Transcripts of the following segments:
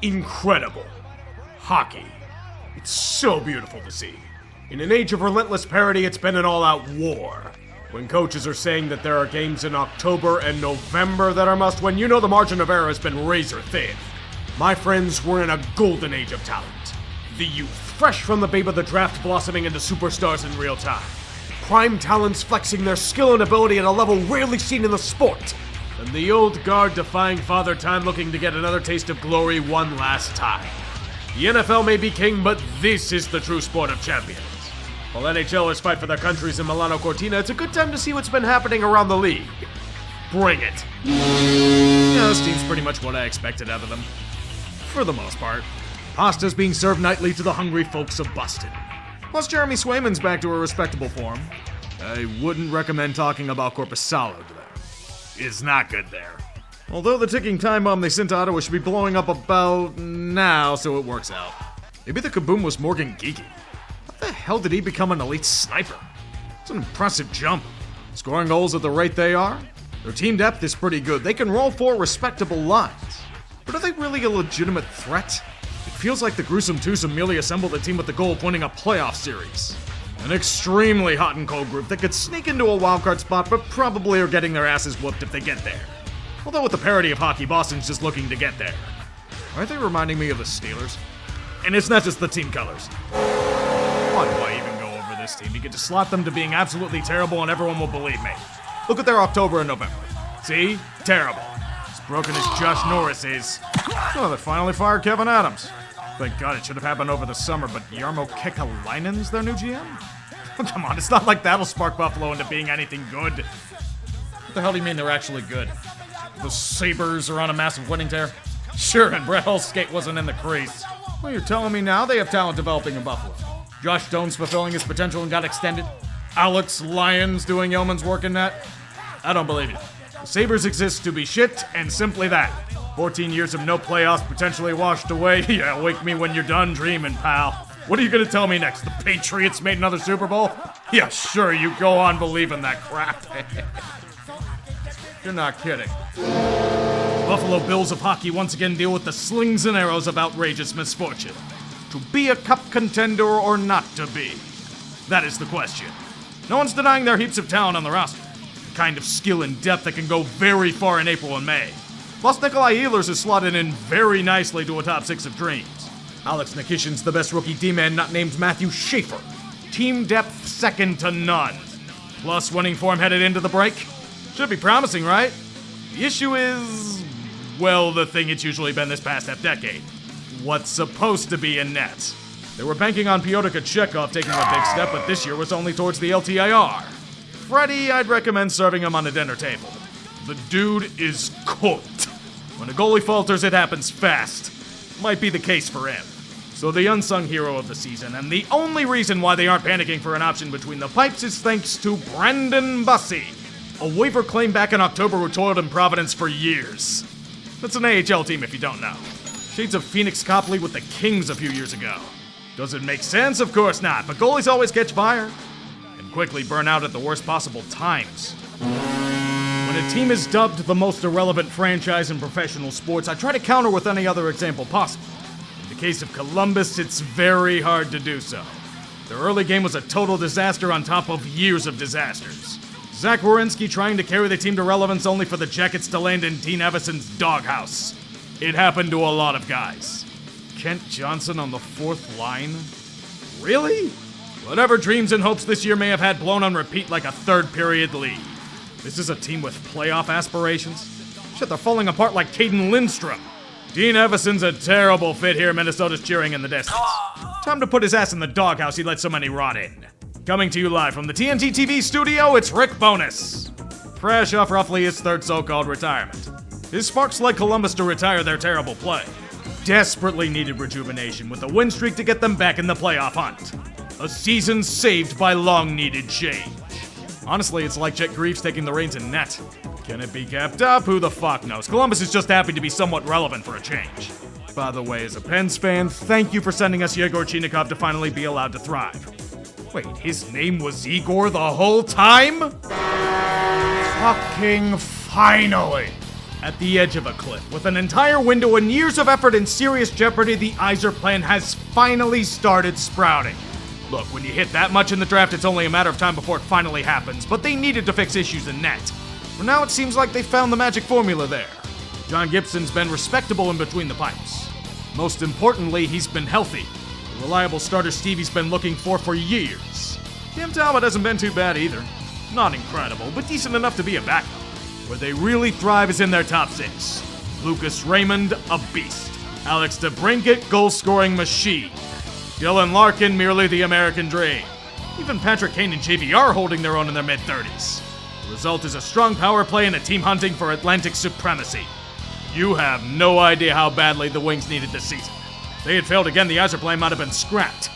incredible. Hockey. It's so beautiful to see. In an age of relentless parody, it's been an all-out war. When coaches are saying that there are games in October and November that are must-win, you know the margin of error has been razor thin. My friends, we're in a golden age of talent. The youth, fresh from the babe of the draft, blossoming into superstars in real time. Prime talents flexing their skill and ability at a level rarely seen in the sport. And the old guard defying father time, looking to get another taste of glory one last time. The NFL may be king, but this is the true sport of champions. While NHLers fight for their countries in Milan, Cortina, it's a good time to see what's been happening around the league. Bring it. Yeah, this team's pretty much what I expected out of them. For the most part. Pasta's being served nightly to the hungry folks of Boston. Plus, Jeremy Swayman's back to a respectable form. I wouldn't recommend talking about Corpusalo to them. It's not good there. Although the ticking time bomb they sent to Ottawa should be blowing up about now, so it works out. Maybe the kaboom was Morgan Geeky. How the hell did he become an elite sniper? It's an impressive jump. Scoring goals at the rate they are? Their team depth is pretty good. They can roll 4 respectable lines. But are they really a legitimate threat? It feels like the gruesome twosome merely assembled a team with the goal of winning a playoff series. An extremely hot and cold group that could sneak into a wildcard spot, but probably are getting their asses whooped if they get there. Although with the parody of hockey, Boston's just looking to get there. Aren't they reminding me of the Steelers? And it's not just the team colors. Why do I even go over this team? You get to slot them to being absolutely terrible and everyone will believe me. Look at their October and November. See? Terrible. As broken as Josh Norris is. Oh, they finally fired Kevin Adams. Thank God, it should have happened over the summer, but Jarmo Kekalainen's their new GM? Oh, come on, it's not like that'll spark Buffalo into being anything good. What the hell do you mean they're actually good? The Sabres are on a massive winning tear? Sure, and Brett Hull's skate wasn't in the crease. Well, you're telling me now they have talent developing in Buffalo. Josh Stone's fulfilling his potential and got extended. Alex Lyons doing yeoman's work in that. I don't believe you. The Sabres exist to be shit, and simply that. 14 years of no playoffs potentially washed away. Yeah, wake me when you're done dreaming, pal. What are you gonna tell me next? The Patriots made another Super Bowl? Yeah, sure, you go on believing that crap. You're not kidding. Buffalo Bills of hockey once again deal with the slings and arrows of outrageous misfortune. To be a cup contender or not to be? That is the question. No one's denying their heaps of talent on the roster. The kind of skill and depth that can go very far in April and May. Plus, Nikolai Ehlers is slotted in very nicely to a top 6 of dreams. Alex Nikishin's the best rookie D-man not named Matthew Schaefer. Team depth second to none. Plus, winning form headed into the break. Should be promising, right? The issue is, well, the thing it's usually been this past half-decade. What's supposed to be in net. They were banking on Pyotr Kochetkov taking a big step, but this year was only towards the LTIR. Freddie, I'd recommend serving him on a dinner table. The dude is cooked. When a goalie falters, it happens fast. Might be the case for him. So the unsung hero of the season, and the only reason why they aren't panicking for an option between the pipes is thanks to Brandon Bussey, a waiver claim back in October who toiled in Providence for years. That's an AHL team if you don't know. Shades of Phoenix Copley with the Kings a few years ago. Does it make sense? Of course not, but goalies always catch fire. And quickly burn out at the worst possible times. When a team is dubbed the most irrelevant franchise in professional sports, I try to counter with any other example possible. In the case of Columbus, it's very hard to do so. Their early game was a total disaster on top of years of disasters. Zach Werenski trying to carry the team to relevance only for the Jackets to land in Dean Evason's doghouse. It happened to a lot of guys. Kent Johnson on the 4th line? Really? Whatever dreams and hopes this year may have had blown on repeat like a third-period lead. This is a team with playoff aspirations? Shit, they're falling apart like Caden Lindstrom. Dean Evason's a terrible fit here, Minnesota's cheering in the distance. Time to put his ass in the doghouse he let so many rot in. Coming to you live from the TNT TV studio, it's Rick Bowness. Fresh off roughly his 3rd so-called retirement. His Sparks led Columbus to retire their terrible play. Desperately needed rejuvenation with a win streak to get them back in the playoff hunt. A season saved by long-needed change. Honestly, it's like Jet Greaves taking the reins in net. Can it be kept up? Who the fuck knows? Columbus is just happy to be somewhat relevant for a change. By the way, as a Pens fan, thank you for sending us Yegor Chinakhov to finally be allowed to thrive. Wait, his name was Igor the whole time? Fucking finally! At the edge of a cliff, with an entire window and years of effort in serious jeopardy, the Yzer plan has finally started sprouting. Look, when you hit that much in the draft, it's only a matter of time before it finally happens, but they needed to fix issues in net. For now, it seems like they found the magic formula there. John Gibson's been respectable in between the pipes. Most importantly, he's been healthy. The reliable starter Stevie's been looking for years. Cam Talbot hasn't been too bad either. Not incredible, but decent enough to be a backup. Where they really thrive is in their top six. Lucas Raymond, a beast. Alex DeBrincat, goal-scoring machine. Dylan Larkin, merely the American dream. Even Patrick Kane and JVR holding their own in their mid-30s. The result is a strong power play and a team hunting for Atlantic supremacy. You have no idea how badly the Wings needed this season. If they had failed again, the Yzer plan might have been scrapped.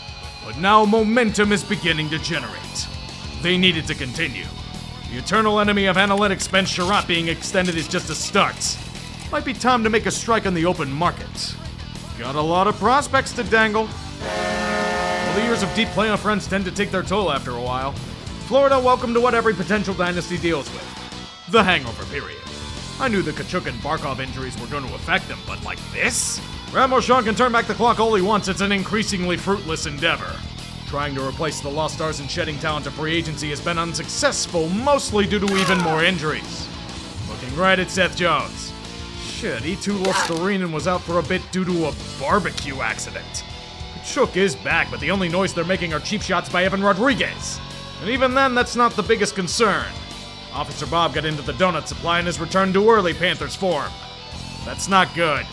But now momentum is beginning to generate. They needed to continue. The eternal enemy of analytics, Spence Sherratt, being extended is just a start. Might be time to make a strike on the open market. Got a lot of prospects to dangle. Well, the years of deep playoff runs tend to take their toll after a while. Florida, welcome to what every potential dynasty deals with. The hangover period. I knew the Kachuk and Barkov injuries were going to affect them, but like this? Ramoshan can turn back the clock all he wants. It's an increasingly fruitless endeavor. Trying to replace the lost stars and shedding talent to free agency has been unsuccessful, mostly due to even more injuries. Looking right at Seth Jones. Shit, E2 Lusterinen was out for a bit due to a barbecue accident. Kachuk is back, but the only noise they're making are cheap shots by Evan Rodriguez. And even then, that's not the biggest concern. Officer Bob got into the donut supply and has returned to early Panthers form. That's not good.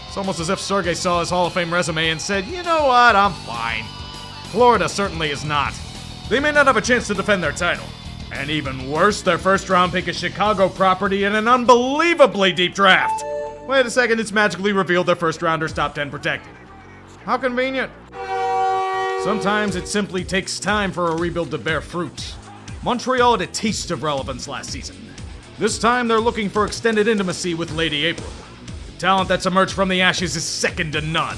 It's almost as if Sergei saw his Hall of Fame resume and said, you know what, I'm fine. Florida certainly is not. They may not have a chance to defend their title. And even worse, their first round pick is Chicago property in an unbelievably deep draft. Wait a second, it's magically revealed their first rounder's top 10 protected. How convenient. Sometimes it simply takes time for a rebuild to bear fruit. Montreal had a taste of relevance last season. This time they're looking for extended intimacy with Lady April. The talent that's emerged from the ashes is second to none.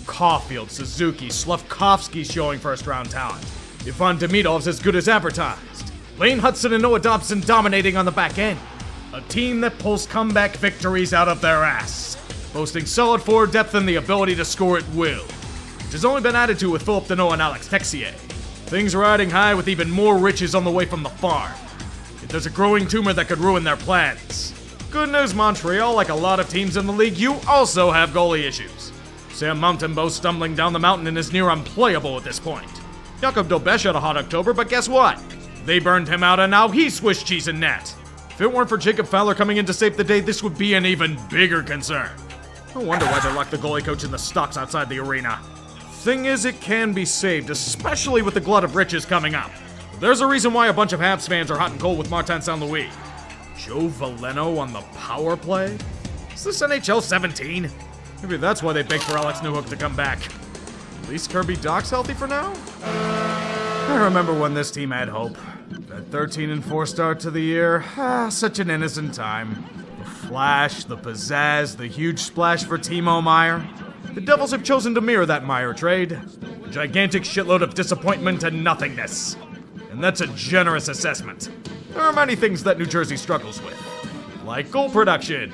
Caulfield, Suzuki, Slavkovsky showing first-round talent. Ivan Demidov's as good as advertised. Lane Hudson and Noah Dobson dominating on the back end. A team that pulls comeback victories out of their ass. Boasting solid forward depth and the ability to score at will. Which has only been added to with Philip Deneau and Alex Texier. Things are riding high with even more riches on the way from the farm. Yet there's a growing tumor that could ruin their plans. Good news, Montreal, like a lot of teams in the league, you also have goalie issues. Sam Mountainbow stumbling down the mountain and is near unplayable at this point. Jakub Dobesh had a hot October, but guess what? They burned him out and now he's Swiss cheese in net. If it weren't for Jacob Fowler coming in to save the day, this would be an even bigger concern. No wonder why they locked the goalie coach in the stocks outside the arena. Thing is, it can be saved, especially with the glut of riches coming up. There's a reason why a bunch of Habs fans are hot and cold with Martin St. Louis. Joe Veleno on the power play? Is this NHL 17? Maybe that's why they begged for Alex Newhook to come back. At least Kirby Dach's healthy for now? I remember when this team had hope. That 13-4 start to the year, such an innocent time. The flash, the pizzazz, the huge splash for Timo Meier. The Devils have chosen to mirror that Meier trade. A gigantic shitload of disappointment and nothingness. And that's a generous assessment. There are many things that New Jersey struggles with. Like goal production.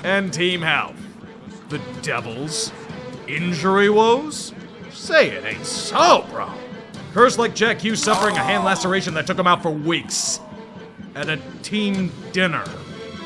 And team health. The Devils? Injury woes? Say it ain't so, bro. Curse like Jack Hughes suffering a hand laceration that took him out for weeks. At a team dinner.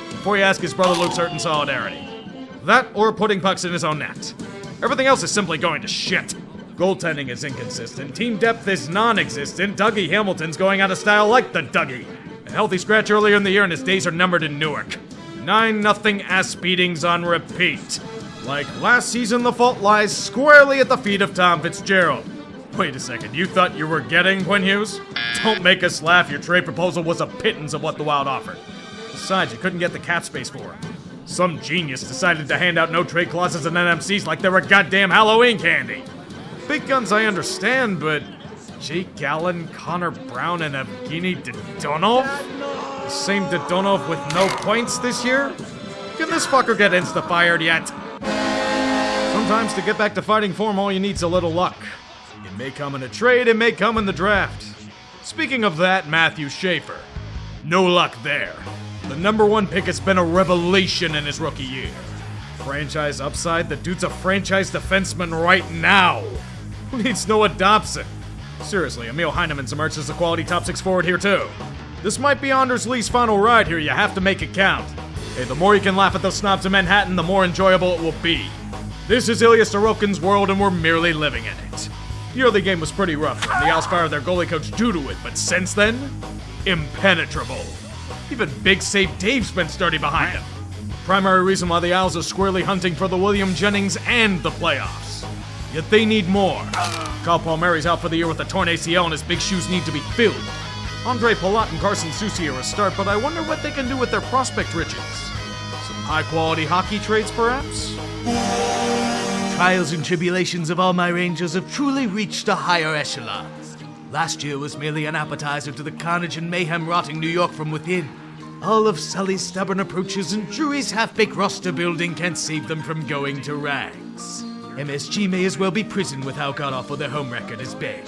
Before you ask his brother Luke's hurt in solidarity. That or putting pucks in his own net. Everything else is simply going to shit. Goaltending is inconsistent. Team depth is non-existent. Dougie Hamilton's going out of style like the Dougie. A healthy scratch earlier in the year and his days are numbered in Newark. 9-0 ass beatings on repeat. Like last season, the fault lies squarely at the feet of Tom Fitzgerald. Wait a second, you thought you were getting Quinn Hughes? Don't make us laugh, your trade proposal was a pittance of what the Wild offered. Besides, you couldn't get the cap space for him. Some genius decided to hand out no trade clauses and NMCs like they were goddamn Halloween candy. Big guns I understand, but Jake Gallen, Connor Brown, and Evgeny Dodonov? The same Dodonov with no points this year? Can this fucker get insta-fired yet? Sometimes to get back to fighting form, all you need's a little luck. It may come in a trade, it may come in the draft. Speaking of that, Matthew Schaefer. No luck there. The #1 pick has been a revelation in his rookie year. Franchise upside? The dude's a franchise defenseman right now. Who needs Noah Dobson? Seriously, Emil Heineman's emerged as a quality top 6 forward here too. This might be Anders Lee's final ride here, you have to make it count. Hey, the more you can laugh at those snobs in Manhattan, the more enjoyable it will be. This is Ilya Sorokin's world and we're merely living in it. The early game was pretty rough and the Owls fired their goalie coach due to it, but since then, impenetrable. Even Big Save Dave's been sturdy behind him. Primary reason why the Owls are squarely hunting for the William Jennings and the playoffs. Yet they need more. Kyle Palmieri's out for the year with a torn ACL and his big shoes need to be filled. Andre Palat and Carson Soucy are a start, but I wonder what they can do with their prospect riches. Some high-quality hockey trades, perhaps? Trials and tribulations of all my Rangers have truly reached a higher echelon. Last year was merely an appetizer to the carnage and mayhem rotting New York from within. All of Sully's stubborn approaches and Drury's half-baked roster building can't save them from going to rags. MSG may as well be prison with how god-awful their home record has been.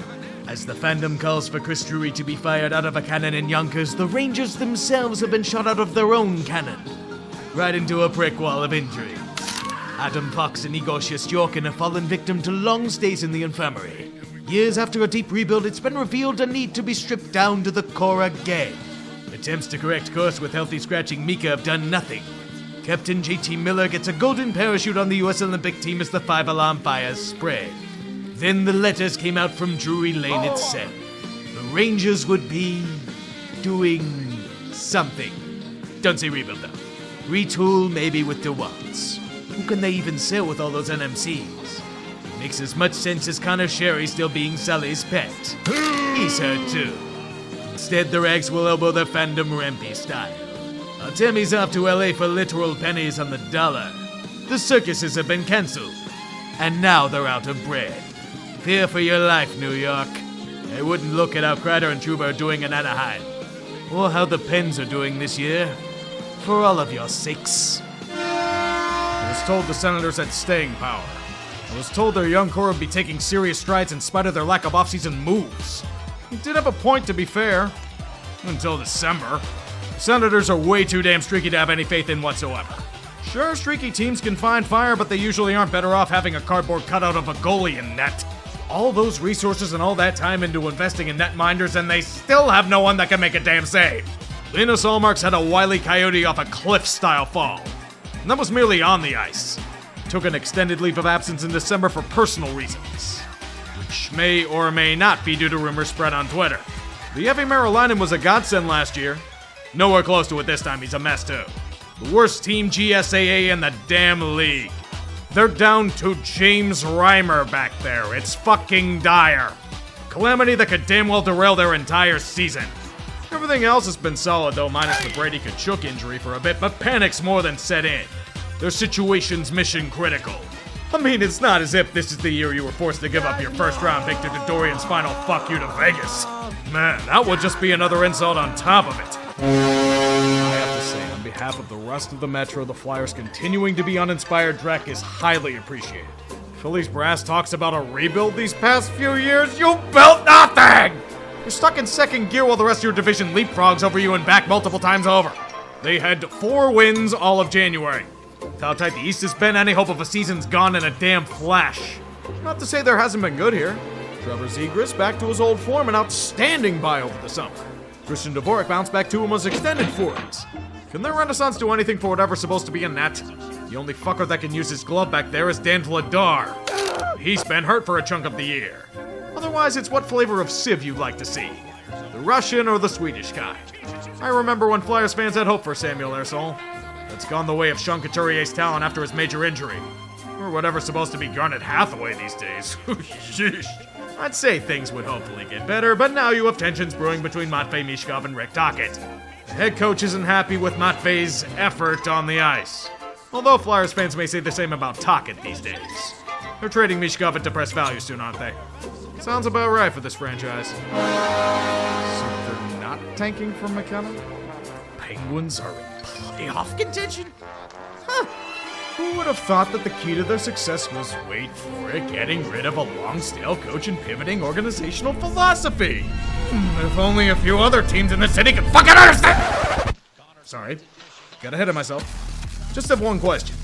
As the fandom calls for Chris Drury to be fired out of a cannon in Yonkers, the Rangers themselves have been shot out of their own cannon. Right into a brick wall of injuries. Adam Fox and Igor Shestyorkin have fallen victim to long stays in the infirmary. Years after a deep rebuild, it's been revealed a need to be stripped down to the core again. Attempts to correct course with healthy scratching Mika have done nothing. Captain JT Miller gets a golden parachute on the US Olympic team as the 5-alarm fires spread. Then the letters came out from Drury Lane itself. The Rangers would be doing something. Don't say rebuild though. Retool maybe with DeWaltz. Who can they even sell with all those NMCs? Makes as much sense as Connor Sherry still being Sully's pet. He's hurt too. Instead, the Rags will elbow their fandom rampy style. Artemi's off to LA for literal pennies on the dollar. The circuses have been cancelled. And now they're out of bread. Fear for your life, New York. I wouldn't look at how Kreider and Trouba are doing in Anaheim. Or how the Pens are doing this year. For all of your sakes. I was told the Senators had staying power. I was told their young core would be taking serious strides in spite of their lack of offseason moves. He did have a point, to be fair. Until December. Senators are way too damn streaky to have any faith in whatsoever. Sure, streaky teams can find fire, but they usually aren't better off having a cardboard cutout of a goalie in net. All those resources and all that time into investing in netminders, and they still have no one that can make a damn save. Linus Ullmark's had a wily coyote off a cliff-style fall. And that was merely on the ice. He took an extended leave of absence in December for personal reasons, which may or may not be due to rumors spread on Twitter. The Evi Marilainen was a godsend last year. Nowhere close to it this time, he's a mess too. The worst team GSAA in the damn league. They're down to James Reimer back there. It's fucking dire. Calamity that could damn well derail their entire season. Everything else has been solid though, minus the Brady Tkachuk injury for a bit, but panic's more than set in. Their situation's mission critical. I mean, it's not as if this is the year you were forced to give up your first round pick to Dorian's final fuck you to Vegas. Man, that would just be another insult on top of it. I have to say, on behalf of the rest of the Metro, the Flyers continuing to be uninspired Drek is highly appreciated. Phillies brass talks about a rebuild these past few years. You built nothing! You're stuck in second gear while the rest of your division leapfrogs over you and back multiple times over. They had 4 wins all of January. With how tight the East has been, any hope of a season's gone in a damn flash. Not to say there hasn't been good here. Trevor Zegras back to his old form, an outstanding buy over the summer. Christian Dvorak bounced back to and was extended for it. Can their Renaissance do anything for whatever's supposed to be in net? The only fucker that can use his glove back there is Dan Vladar. He's been hurt for a chunk of the year. Otherwise, it's what flavor of sieve you'd like to see. The Russian or the Swedish kind. I remember when Flyers fans had hope for Samuel Ersol. That's gone the way of Sean Couturier's talent after his major injury. Or whatever's supposed to be Garnet Hathaway these days. Sheesh. I'd say things would hopefully get better, but now you have tensions brewing between Matvei Mishkov and Rick Tocchet. The head coach isn't happy with Matvei's effort on the ice. Although Flyers fans may say the same about Tocchet these days. They're trading Mishkov at depressed value soon, aren't they? Sounds about right for this franchise. So they're not tanking for McKenna? Penguins are in playoff contention? Huh. Who would have thought that the key to their success was, wait for it, getting rid of a long-stale coach and pivoting organizational philosophy? If only a few other teams in the city could fucking understand! sorry. Got ahead of myself. Just have one question.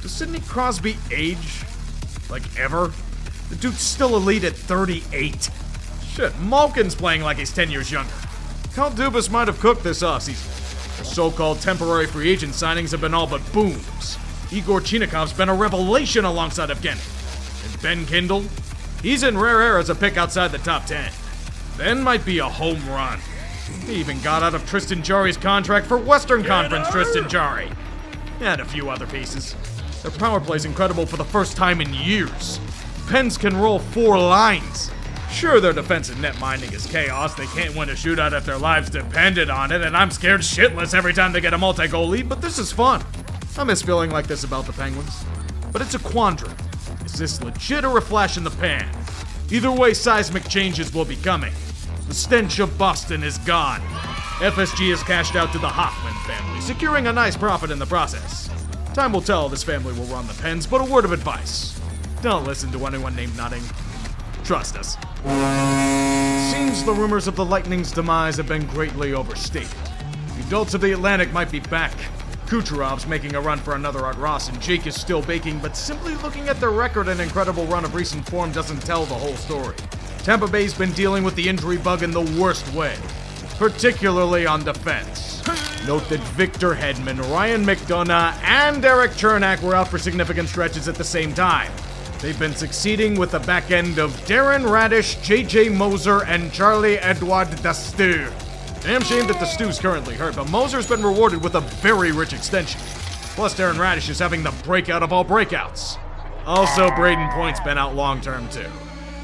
Does Sidney Crosby age? Like, ever? The dude's still elite at 38. Shit, Malkin's playing like he's 10 years younger. Kyle Dubas might have cooked this offseason. Their so-called temporary free agent signings have been all but booms. Igor Chinakov's been a revelation alongside Evgeny. And Ben Kindle? He's in rare air as a pick outside the top 10. Ben might be a home run. He even got out of Tristan Jarry's contract for Western Conference Tristan Jarry. And a few other pieces. Their power play's incredible for the first time in years. Pens can roll 4 lines. Sure, their defensive net minding is chaos. They can't win a shootout if their lives depended on it, and I'm scared shitless every time they get a multi-goal lead, but this is fun. I miss feeling like this about the Penguins. But it's a quandary. Is this legit or a flash in the pan? Either way, seismic changes will be coming. The stench of Boston is gone. FSG has cashed out to the Hoffman family, securing a nice profit in the process. Time will tell if this family will run the Pens, but a word of advice. Don't listen to anyone named Nutting. Trust us. It seems the rumors of the Lightning's demise have been greatly overstated. The adults of the Atlantic might be back. Kucherov's making a run for another Art Ross, and Jake is still baking, but simply looking at their record and incredible run of recent form doesn't tell the whole story. Tampa Bay's been dealing with the injury bug in the worst way, particularly on defense. Note that Victor Hedman, Ryan McDonough, and Eric Chernak were out for significant stretches at the same time. They've been succeeding with the back end of Darren Radish, JJ Moser, and Charlie-Edouard Dastu. Damn shame that Dastu's currently hurt, but Moser's been rewarded with a very rich extension. Plus, Darren Radish is having the breakout of all breakouts. Also, Braden Point's been out long-term, too.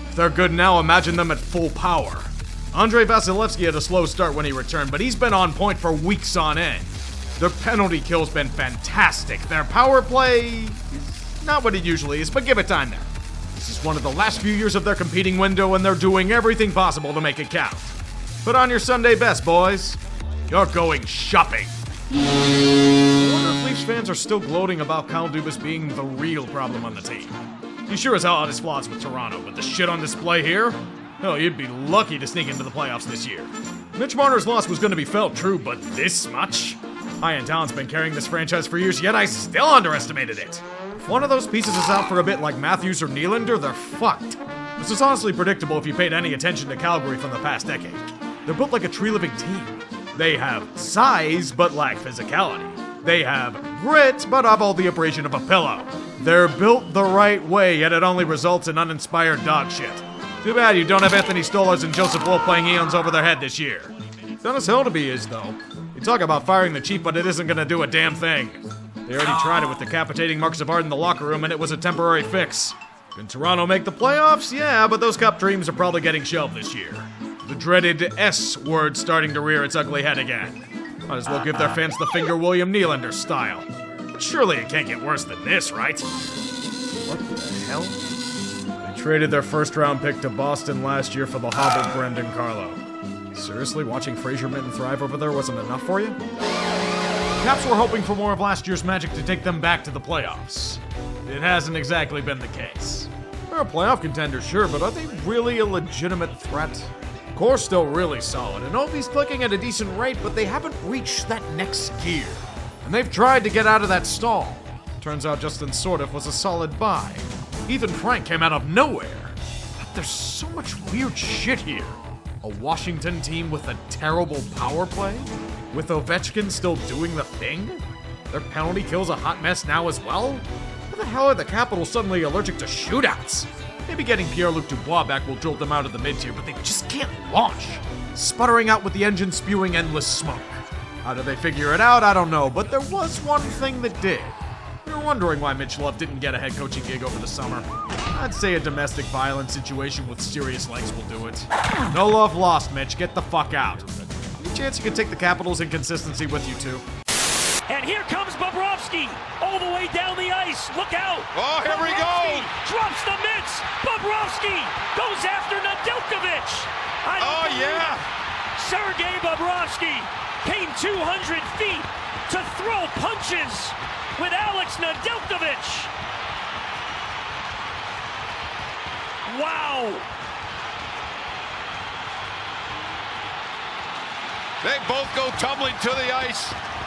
If they're good now, imagine them at full power. Andrei Vasilevsky had a slow start when he returned, but he's been on point for weeks on end. Their penalty kill's been fantastic. Their power play is not what it usually is, but give it time now. This is one of the last few years of their competing window, and they're doing everything possible to make it count. Put on your Sunday best, boys. You're going shopping. I wonder if Leafs fans are still gloating about Kyle Dubas being the real problem on the team. He sure as hell had his flaws with Toronto, but the shit on display here? Hell, you'd be lucky to sneak into the playoffs this year. Mitch Marner's loss was going to be felt, true, but this much? High-end talent's been carrying this franchise for years, yet I still underestimated it. If one of those pieces is out for a bit like Matthews or Nylander, they're fucked. This is honestly predictable if you paid any attention to Calgary from the past decade. They're built like a tree-living team. They have size, but lack physicality. They have grit, but have all the abrasion of a pillow. They're built the right way, yet it only results in uninspired dog shit. Too bad you don't have Anthony Stolarz and Joseph Wolf playing eons over their head this year. Dennis Hildeby is, though. You talk about firing the chief, but it isn't gonna do a damn thing. They already tried it with decapitating Mark Savard in the locker room, and it was a temporary fix. Can Toronto make the playoffs? Yeah, but those cup dreams are probably getting shelved this year. The dreaded S word starting to rear its ugly head again. Might as well give their fans the finger William Nylander style. But surely it can't get worse than this, right? What the hell? They traded their first-round pick to Boston last year for the hobbled Brendan Carlo. Seriously, watching Fraser Minton thrive over there wasn't enough for you? Caps were hoping for more of last year's magic to take them back to the playoffs. It hasn't exactly been the case. They're a playoff contender, sure, but are they really a legitimate threat? Core's still really solid, and Ovi's clicking at a decent rate, but they haven't reached that next gear. And they've tried to get out of that stall. Turns out Justin Sordiff was a solid buy. Ethan Frank came out of nowhere. But there's so much weird shit here. A Washington team with a terrible power play? With Ovechkin still doing the thing? Their penalty kill's a hot mess now as well? How the hell are the Capitals suddenly allergic to shootouts? Maybe getting Pierre-Luc Dubois back will jolt them out of the mid-tier, but they just can't launch. Sputtering out with the engine spewing endless smoke. How do they figure it out? I don't know, but there was one thing that did. We were wondering why Mitch Love didn't get a head coaching gig over the summer. I'd say a domestic violence situation with serious legs will do it. No love lost, Mitch. Get the fuck out. Any chance you can take the Capitals' inconsistency with you, too? And here comes Bobrovsky, all the way down the ice. Look out! Oh, here we go! Drops the mitts. Bobrovsky goes after Nedeljkovic. Oh, yeah! Sergei Bobrovsky came 200 feet to throw punches with Alex Nedeljkovic. Wow! They both go tumbling to the ice.